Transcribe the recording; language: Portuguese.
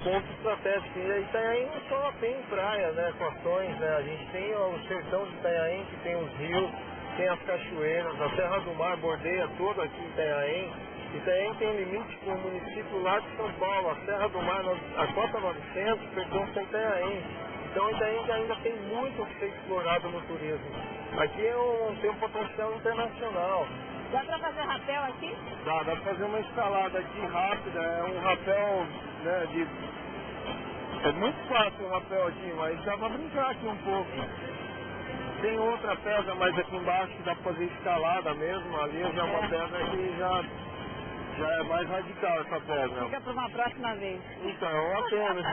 ponto estratégico. E Itanhaém não só tem praia, né, equações, né? A gente tem o sertão de Itanhaém, que tem os rios, tem as cachoeiras, a Serra do Mar bordeia toda aqui em Itanhaém. Itanhaém tem limite com o município lá de São Paulo, a Serra do Mar, a Cota 900, pertence a Itanhaém. Então Itanhaém ainda tem muito a ser explorado no turismo. Aqui tem um potencial internacional. Dá pra fazer rapel aqui? Dá pra fazer uma escalada aqui rápida, é um rapel, né, é muito fácil o rapel aqui, mas dá pra brincar aqui um pouco. Tem outra pedra mais aqui embaixo que dá pra fazer escalada mesmo, ali já é uma pedra que já é mais radical essa pedra. Fica pra uma próxima vez. Então, é uma pena.